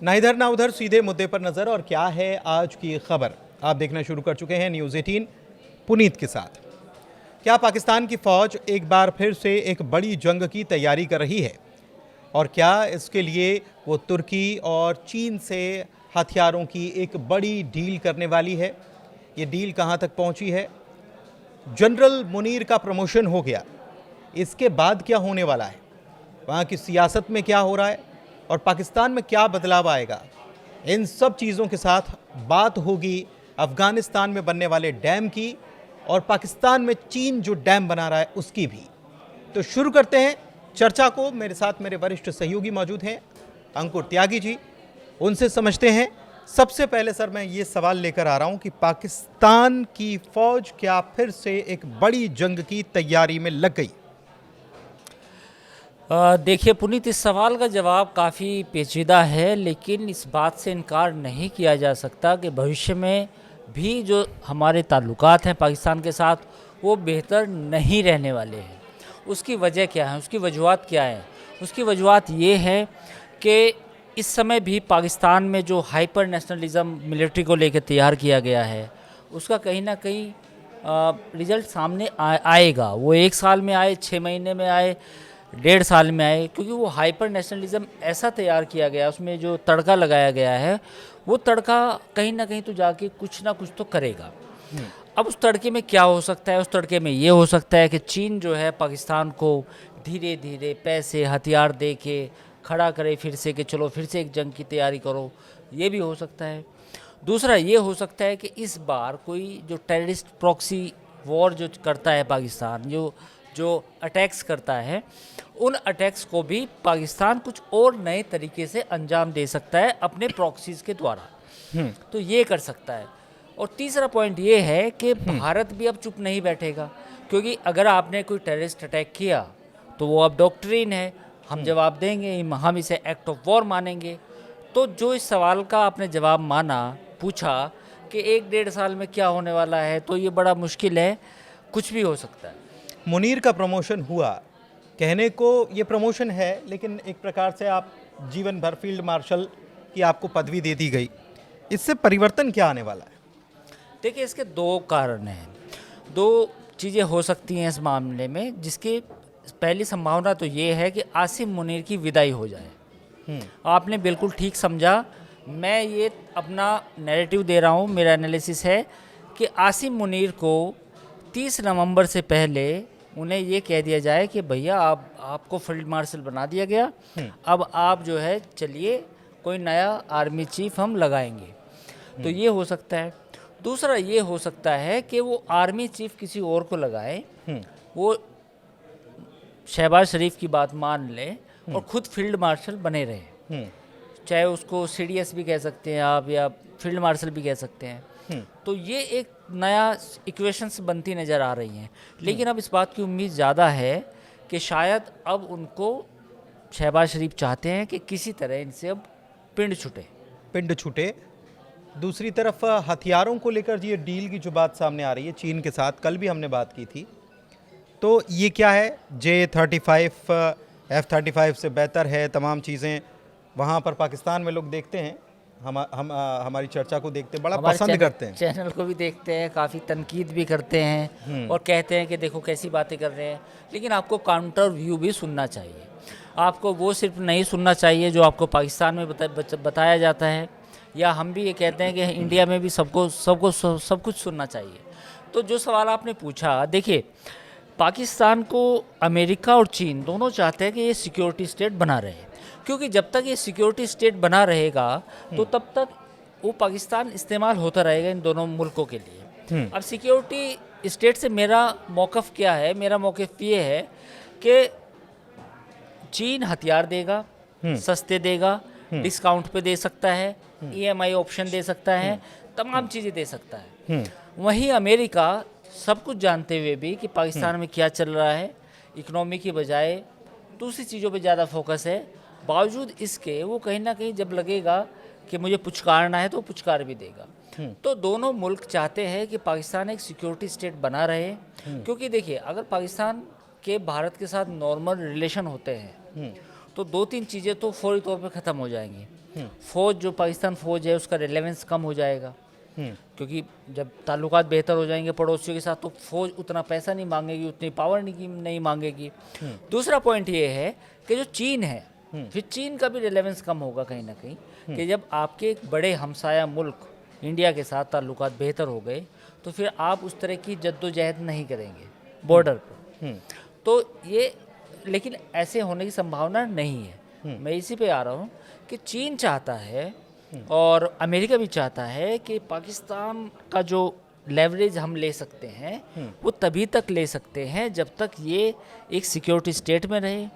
ना इधर ना उधर, सीधे मुद्दे पर नजर। और क्या है आज की खबर, आप देखना शुरू कर चुके हैं न्यूज़ 18 पुनीत के साथ। क्या पाकिस्तान की फौज एक बार फिर से एक बड़ी जंग की तैयारी कर रही है? और क्या इसके लिए वो तुर्की और चीन से हथियारों की एक बड़ी डील करने वाली है? ये डील कहां तक पहुंची है? जनरल मुनीर का प्रमोशन हो गया, इसके बाद क्या होने वाला है? वहाँ की सियासत में क्या हो रहा है और पाकिस्तान में क्या बदलाव आएगा? इन सब चीज़ों के साथ बात होगी अफगानिस्तान में बनने वाले डैम की और पाकिस्तान में चीन जो डैम बना रहा है उसकी भी। तो शुरू करते हैं चर्चा को। मेरे साथ मेरे वरिष्ठ सहयोगी मौजूद हैं, अंकुर त्यागी जी, उनसे समझते हैं। सबसे पहले सर मैं ये सवाल लेकर आ रहा हूं कि पाकिस्तान की फौज क्या फिर से एक बड़ी जंग की तैयारी में लग गई? देखिए पुनीत, इस सवाल का जवाब काफ़ी पेचीदा है, लेकिन इस बात से इनकार नहीं किया जा सकता कि भविष्य में भी जो हमारे ताल्लुकात हैं पाकिस्तान के साथ वो बेहतर नहीं रहने वाले हैं। उसकी वजह क्या है, उसकी वजूहत क्या है? उसकी वजूहत ये है कि इस समय भी पाकिस्तान में जो हाइपर नेशनलिज़म मिलिट्री को लेकर तैयार किया गया है उसका कहीं ना कहीं रिज़ल्ट सामने आएगा। वो 1 साल में आए, 6 महीने में आए, 1.5 साल में आए, क्योंकि वो हाइपर नेशनलिज्म ऐसा तैयार किया गया, उसमें जो तड़का लगाया गया है वो तड़का कहीं ना कहीं तो जाके कुछ ना कुछ तो करेगा। अब उस तड़के में क्या हो सकता है? उस तड़के में ये हो सकता है कि चीन जो है पाकिस्तान को धीरे धीरे पैसे हथियार दे के खड़ा करे फिर से, कि चलो फिर से एक जंग की तैयारी करो, ये भी हो सकता है। दूसरा ये हो सकता है कि इस बार कोई जो टेररिस्ट प्रॉक्सी वॉर जो करता है पाकिस्तान, जो जो अटैक्स करता है, उन अटैक्स को भी पाकिस्तान कुछ और नए तरीके से अंजाम दे सकता है अपने प्रॉक्सीज के द्वारा। तो ये कर सकता है। और तीसरा पॉइंट ये है कि भारत भी अब चुप नहीं बैठेगा, क्योंकि अगर आपने कोई टेररिस्ट अटैक किया तो वो अब डॉक्ट्रिन है, हम जवाब देंगे, हम इसे एक्ट ऑफ वॉर मानेंगे। तो जो इस सवाल का आपने जवाब माना, पूछा कि 1-1.5 साल में क्या होने वाला है, तो ये बड़ा मुश्किल है, कुछ भी हो सकता है। मुनीर का प्रमोशन हुआ, कहने को ये प्रमोशन है, लेकिन एक प्रकार से आप जीवन भर फील्ड मार्शल की आपको पदवी दे दी गई। इससे परिवर्तन क्या आने वाला है? देखिए, इसके 2 कारण हैं, 2 चीज़ें हो सकती हैं इस मामले में। जिसकी पहली संभावना तो ये है कि आसिम मुनीर की विदाई हो जाए। आपने बिल्कुल ठीक समझा, मैं ये अपना नैरेटिव दे रहा हूँ, मेरा एनालिसिस है कि आसिम मुनीर को 30 नवंबर से पहले उन्हें ये कह दिया जाए कि भैया आपको फील्ड मार्शल बना दिया गया, अब आप जो है चलिए कोई नया आर्मी चीफ हम लगाएंगे। तो ये हो सकता है। दूसरा ये हो सकता है कि वो आर्मी चीफ किसी और को लगाए, वो शहबाज शरीफ की बात मान ले और खुद फील्ड मार्शल बने रहे। चाहे उसको सीडीएस भी कह सकते हैं आप, या फील्ड मार्शल भी कह सकते हैं। तो ये एक नया इक्वेशंस बनती नज़र आ रही हैं। लेकिन अब इस बात की उम्मीद ज़्यादा है कि शायद अब उनको शहबाज शरीफ चाहते हैं कि किसी तरह इनसे अब पिंड छूटे। दूसरी तरफ हथियारों को लेकर ये डील की जो बात सामने आ रही है चीन के साथ, कल भी हमने बात की थी, तो ये क्या है? J-35 F-35 से बेहतर है तमाम चीज़ें। वहाँ पर पाकिस्तान में लोग देखते हैं, हम हमारी चर्चा को देखते, बड़ा पसंद करते हैं, चैनल को भी देखते हैं, काफ़ी तनकीद भी करते हैं और कहते हैं कि देखो कैसी बातें कर रहे हैं। लेकिन आपको काउंटर व्यू भी सुनना चाहिए। आपको वो सिर्फ नहीं सुनना चाहिए जो आपको पाकिस्तान में बताया जाता है, या हम भी ये कहते हैं कि इंडिया में भी सब कुछ सुनना चाहिए। तो जो सवाल आपने पूछा, देखिए पाकिस्तान को अमेरिका और चीन दोनों चाहते हैं कि ये सिक्योरिटी स्टेट बना रहे, क्योंकि जब तक ये सिक्योरिटी स्टेट बना रहेगा तो तब तक वो पाकिस्तान इस्तेमाल होता रहेगा इन दोनों मुल्कों के लिए। अब सिक्योरिटी स्टेट से मेरा मौक़िफ़ क्या है? मेरा मौक़िफ़ ये है कि चीन हथियार देगा, सस्ते देगा, डिस्काउंट पे दे सकता है, EMI ऑप्शन दे सकता है, तमाम चीज़ें दे सकता है। वहीं अमेरिका सब कुछ जानते हुए भी कि पाकिस्तान में क्या चल रहा है, इकोनॉमी की बजाय दूसरी चीज़ों पे ज़्यादा फोकस है, बावजूद इसके वो कहीं ना कहीं जब लगेगा कि मुझे पुचकारना है तो पुचकार भी देगा। तो दोनों मुल्क चाहते हैं कि पाकिस्तान एक सिक्योरिटी स्टेट बना रहे, क्योंकि देखिए अगर पाकिस्तान के भारत के साथ नॉर्मल रिलेशन होते हैं तो 2-3 चीज़ें तो फौरी तौर पे ख़त्म हो जाएंगी। फ़ौज जो पाकिस्तान फ़ौज है उसका रिलेवेंस कम हो जाएगा, क्योंकि जब ताल्लुकात बेहतर हो जाएंगे पड़ोसियों के साथ तो फ़ौज उतना पैसा नहीं मांगेगी, उतनी पावर नहीं मांगेगी। दूसरा पॉइंट ये है कि जो चीन है, फिर चीन का भी रिलेवेंस कम होगा कहीं ना कहीं, कि जब आपके एक बड़े हमसाया मुल्क इंडिया के साथ ताल्लुकात बेहतर हो गए तो फिर आप उस तरह की जद्दोजहद नहीं करेंगे बॉर्डर पर। तो ये, लेकिन ऐसे होने की संभावना नहीं है। मैं इसी पे आ रहा हूँ कि चीन चाहता है और अमेरिका भी चाहता है कि पाकिस्तान का जो लेवरेज हम ले सकते हैं वो तभी तक ले सकते हैं जब तक ये एक सिक्योरिटी स्टेट में रहे,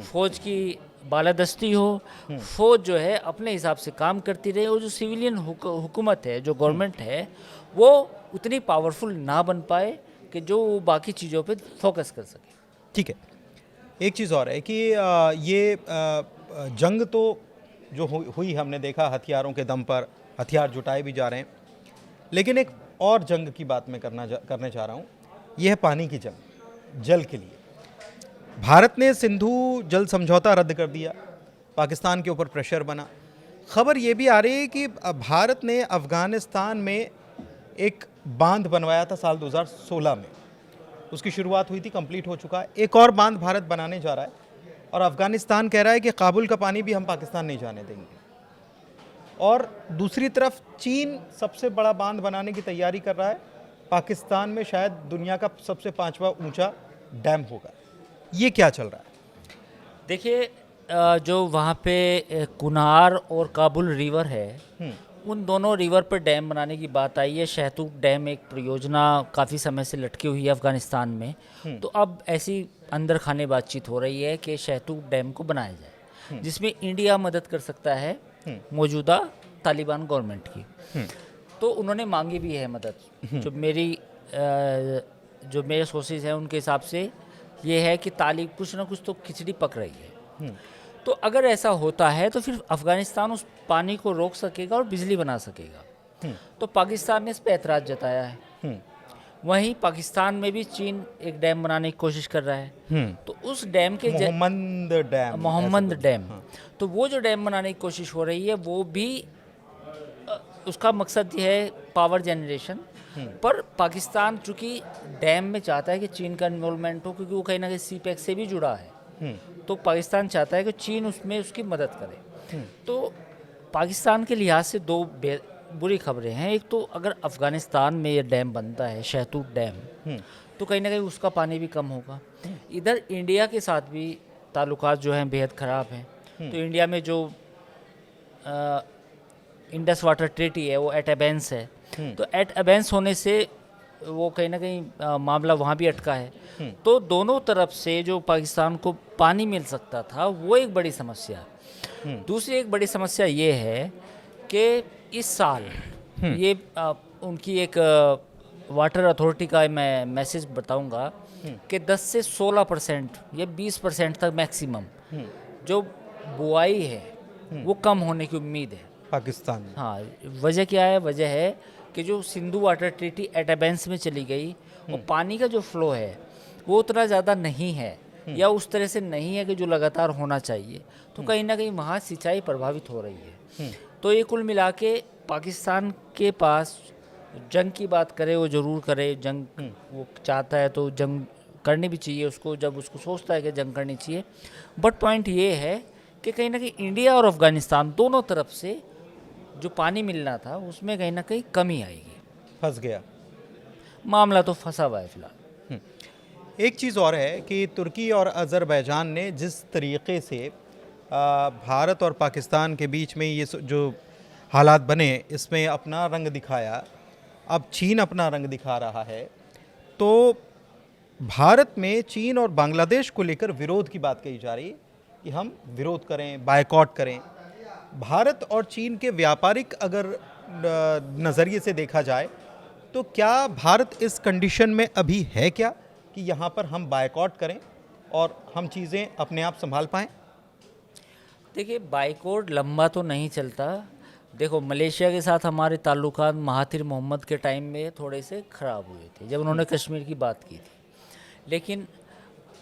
फौज की बालादस्ती हो, फौज जो है अपने हिसाब से काम करती रहे, और जो सिविलियन हुकूमत है, जो गवर्नमेंट है, वो उतनी पावरफुल ना बन पाए कि जो वो बाकी चीज़ों पे फोकस कर सके। ठीक है, एक चीज़ और है कि ये जंग तो जो हुई हमने देखा हथियारों के दम पर हथियार जुटाए भी जा रहे हैं, लेकिन एक और जंग की बात मैं करने चाह रहा हूँ। यह है पानी की जंग, जल के लिए। भारत ने सिंधु जल समझौता रद्द कर दिया, पाकिस्तान के ऊपर प्रेशर बना। खबर ये भी आ रही है कि भारत ने अफ़गानिस्तान में एक बांध बनवाया था साल 2016 में, उसकी शुरुआत हुई थी, कंप्लीट हो चुका है। एक और बांध भारत बनाने जा रहा है और अफ़गानिस्तान कह रहा है कि काबुल का पानी भी हम पाकिस्तान नहीं जाने देंगे। और दूसरी तरफ चीन सबसे बड़ा बांध बनाने की तैयारी कर रहा है, पाकिस्तान में शायद दुनिया का सबसे 5वां ऊंचा डैम होगा। ये क्या चल रहा है? देखिए, जो वहाँ पे कुनार और काबुल रिवर है, उन दोनों रिवर पर डैम बनाने की बात आई है। शहतूत डैम एक परियोजना काफ़ी समय से लटकी हुई है अफ़गानिस्तान में, तो अब ऐसी अंदर खाने बातचीत हो रही है कि शहतूत डैम को बनाया जाए, जिसमें इंडिया मदद कर सकता है मौजूदा तालिबान गवर्नमेंट की। तो उन्होंने मांगी भी है मदद। जो मेरे सोर्सेज हैं उनके हिसाब से ये है कि कुछ ना कुछ तो खिचड़ी पक रही है। तो अगर ऐसा होता है तो फिर अफ़गानिस्तान उस पानी को रोक सकेगा और बिजली बना सकेगा। तो पाकिस्तान ने इस पर ऐतराज़ जताया है। वहीं पाकिस्तान में भी चीन एक डैम बनाने की कोशिश कर रहा है। तो उस डैम के मोहम्मद डैम, तो वो जो डैम बनाने की कोशिश हो रही है वो भी उसका मकसद ये है पावर जनरेशन। पर पाकिस्तान चूँकि डैम में चाहता है कि चीन का इन्वॉल्वमेंट हो, क्योंकि वो कहीं ना कहीं सीपैक से भी जुड़ा है, तो पाकिस्तान चाहता है कि चीन उसमें उसकी मदद करे। तो पाकिस्तान के लिहाज से दो बुरी खबरें हैं। एक तो अगर अफ़गानिस्तान में ये डैम बनता है, शहतूत डैम, तो कहीं ना कहीं उसका पानी भी कम होगा। इधर इंडिया के साथ भी ताल्लुकात जो हैं बेहद ख़राब हैं। तो इंडिया में जो इंडस वाटर ट्रीटी है वो एट एबेंस है, तो एट एबेंस होने से वो कहीं ना कहीं मामला वहाँ भी अटका है। तो दोनों तरफ से जो पाकिस्तान को पानी मिल सकता था वो एक बड़ी समस्या है। दूसरी एक बड़ी समस्या ये है कि इस साल ये उनकी एक वाटर अथॉरिटी का मैं मैसेज बताऊंगा कि 10 से 16% या 20% तक मैक्सिमम जो बुआई है वो कम होने की उम्मीद है पाकिस्तान में। हाँ, वजह क्या है? वजह है कि जो सिंधु वाटर ट्रीटी एट एबेंस में चली गई, वो पानी का जो फ्लो है वो उतना ज़्यादा नहीं है या उस तरह से नहीं है कि जो लगातार होना चाहिए। तो कहीं ना कहीं वहाँ सिंचाई प्रभावित हो रही है। तो ये कुल मिला के पाकिस्तान के पास जंग की बात करे, वो ज़रूर करे जंग, वो चाहता है तो जंग करनी भी चाहिए उसको, जब उसको सोचता है कि जंग करनी चाहिए। बट पॉइंट ये है कि कहीं ना कहीं इंडिया और अफ़गानिस्तान दोनों तरफ से जो पानी मिलना था उसमें कहीं ना कहीं कमी आएगी। फंस गया मामला, तो फंसा हुआ है फिलहाल। एक चीज़ और है कि तुर्की और अज़रबैजान ने जिस तरीके से भारत और पाकिस्तान के बीच में ये जो हालात बने, इसमें अपना रंग दिखाया, अब चीन अपना रंग दिखा रहा है। तो भारत में चीन और बांग्लादेश को लेकर विरोध की बात कही जा रही है कि हम विरोध करें, बायकॉट करें। भारत और चीन के व्यापारिक अगर नज़रिए से देखा जाए तो क्या भारत इस कंडीशन में अभी है क्या कि यहाँ पर हम बायकॉट करें और हम चीज़ें अपने आप संभाल पाएँ? देखिए, बायकॉट लंबा तो नहीं चलता। देखो, मलेशिया के साथ हमारे ताल्लुकात महाथिर मोहम्मद के टाइम में थोड़े से ख़राब हुए थे जब उन्होंने कश्मीर की बात की थी, लेकिन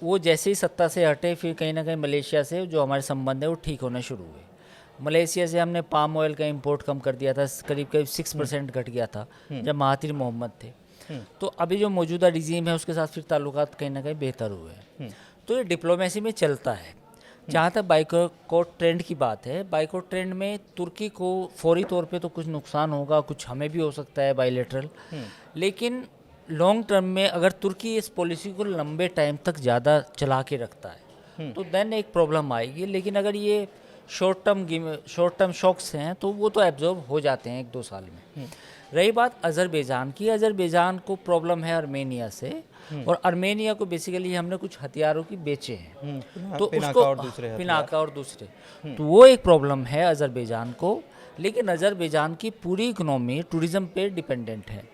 वो जैसे ही सत्ता से हटे फिर कहीं ना कहीं मलेशिया से जो हमारे संबंध है वो ठीक होने शुरू हुए। मलेशिया से हमने पाम ऑयल का इंपोर्ट कम कर दिया था, करीब करीब 6% घट गया था जब महातिर मोहम्मद थे। तो अभी जो मौजूदा रिजीम है उसके साथ फिर ताल्लुकात कहीं ना कहीं बेहतर हुए हैं। तो ये डिप्लोमेसी में चलता है। जहाँ तक बाइकॉट ट्रेंड की बात है, बाइकॉट ट्रेंड में तुर्की को फौरी तौर पे तो कुछ नुकसान होगा, कुछ हमें भी हो सकता है बायलैटरल, लेकिन लॉन्ग टर्म में अगर तुर्की इस पॉलिसी को लंबे टाइम तक ज़्यादा चला के रखता है तो देन एक प्रॉब्लम आएगी। लेकिन अगर ये शॉर्ट टर्म शॉक्स हैं तो वो तो एब्जॉर्ब हो जाते हैं 1-2 साल में। रही बात अज़रबैजान की, अज़रबैजान को प्रॉब्लम है आर्मेनिया से, और आर्मेनिया को बेसिकली हमने कुछ हथियारों की बेचे हैं, तो उसको पिनाका और दूसरे, तो वो एक प्रॉब्लम है अज़रबैजान को। लेकिन अज़रबैजान की पूरी इकोनॉमी टूरिज़्म पे डिपेंडेंट है,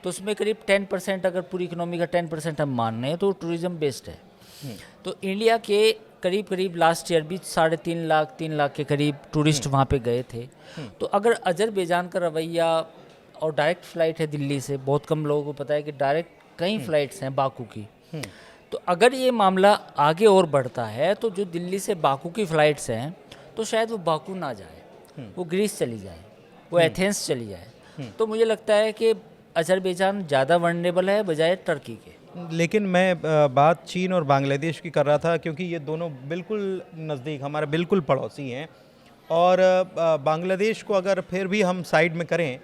तो उसमें करीब 10%, अगर पूरी इकोनॉमी का 10% हम मान रहे हैं तो टूरिज़्म बेस्ड है। तो इंडिया के करीब करीब लास्ट ईयर भी 3.5 लाख के करीब टूरिस्ट वहाँ पे गए थे। तो अगर अज़रबैजान का रवैया, और डायरेक्ट फ़्लाइट है दिल्ली से, बहुत कम लोगों को पता है कि डायरेक्ट कई फ़्लाइट्स हैं बाकू की, तो अगर ये मामला आगे और बढ़ता है तो जो दिल्ली से बाकू की फ़्लाइट्स हैं तो शायद वो बाकू ना जाए, वो ग्रीस चली जाए, वो एथेंस चली जाए। तो मुझे लगता है कि अज़रबैजान ज़्यादा वनरेबल है बजाय टर्की के। लेकिन मैं बात चीन और बांग्लादेश की कर रहा था, क्योंकि ये दोनों बिल्कुल नज़दीक, हमारे बिल्कुल पड़ोसी हैं। और बांग्लादेश को अगर फिर भी हम साइड में करें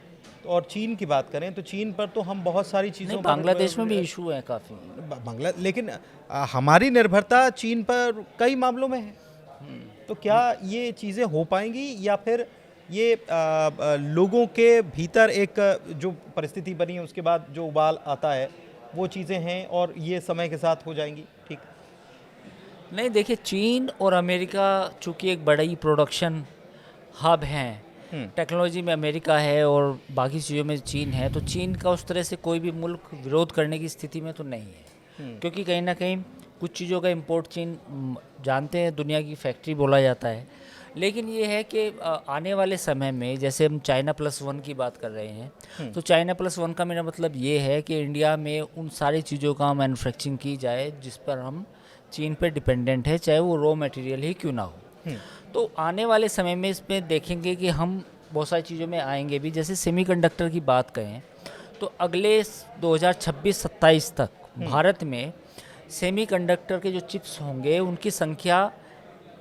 और चीन की बात करें तो चीन पर तो हम बहुत सारी चीज़ों पर, बांग्लादेश में भी इशू है काफ़ी लेकिन हमारी निर्भरता चीन पर कई मामलों में है। तो क्या ये चीज़ें हो पाएंगी, या फिर ये लोगों के भीतर एक जो परिस्थिति बनी है उसके बाद जो उबाल आता है वो चीज़ें हैं और ये समय के साथ हो जाएंगी ठीक? नहीं, देखिए, चीन और अमेरिका चूँकि एक बड़ा ही प्रोडक्शन हब हैं, टेक्नोलॉजी में अमेरिका है और बाकी चीज़ों में चीन है, तो चीन का उस तरह से कोई भी मुल्क विरोध करने की स्थिति में तो नहीं है, क्योंकि कहीं ना कहीं कुछ चीज़ों का इंपोर्ट चीन, जानते हैं, दुनिया की फैक्ट्री बोला जाता है। लेकिन ये है कि आने वाले समय में, जैसे हम चाइना +1 की बात कर रहे हैं, तो चाइना +1 का मेरा मतलब ये है कि इंडिया में उन सारी चीज़ों का मैन्युफैक्चरिंग की जाए जिस पर हम चीन पे डिपेंडेंट है, चाहे वो रॉ मटेरियल ही क्यों ना हो। तो आने वाले समय में इसमें देखेंगे कि हम बहुत सारी चीज़ों में आएंगे भी। जैसे सेमीकंडक्टर की बात करें तो अगले 2026-27 तक भारत में सेमीकंडक्टर के जो चिप्स होंगे उनकी संख्या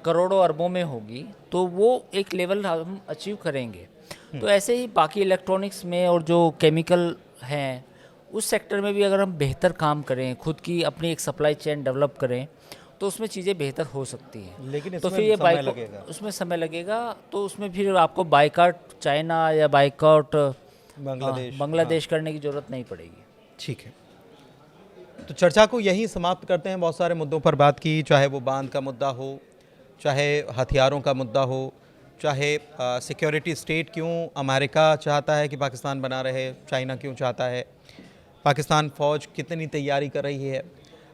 करोड़ों अरबों में होगी, तो वो एक लेवल हम अचीव करेंगे। तो ऐसे ही बाकी इलेक्ट्रॉनिक्स में और जो केमिकल हैं उस सेक्टर में भी अगर हम बेहतर काम करें, खुद की अपनी एक सप्लाई चेन डेवलप करें, तो उसमें चीज़ें बेहतर हो सकती हैं। लेकिन तो फिर ये उसमें समय लगेगा, तो उसमें फिर आपको बाइकआउट चाइना या बाइकआउट बांग्लादेश करने की ज़रूरत नहीं पड़ेगी। ठीक है, तो चर्चा को यहीं समाप्त करते हैं। बहुत सारे मुद्दों पर बात की, चाहे वो बांध का मुद्दा हो, चाहे हथियारों का मुद्दा हो, चाहे सिक्योरिटी स्टेट क्यों अमेरिका चाहता है कि पाकिस्तान बना रहे, चाइना क्यों चाहता है, पाकिस्तान फ़ौज कितनी तैयारी कर रही है,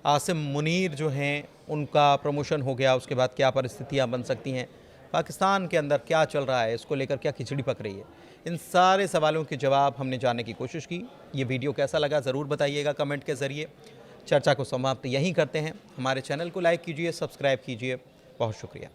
आसिम मुनीर जो हैं उनका प्रमोशन हो गया, उसके बाद क्या परिस्थितियां बन सकती हैं, पाकिस्तान के अंदर क्या चल रहा है, इसको लेकर क्या खिचड़ी पक रही है, इन सारे सवालों के जवाब हमने जानने की कोशिश की। ये वीडियो कैसा लगा ज़रूर बताइएगा कमेंट के ज़रिए। चर्चा को समाप्त यहीं करते हैं। हमारे चैनल को लाइक कीजिए, सब्सक्राइब कीजिए। बहुत शुक्रिया।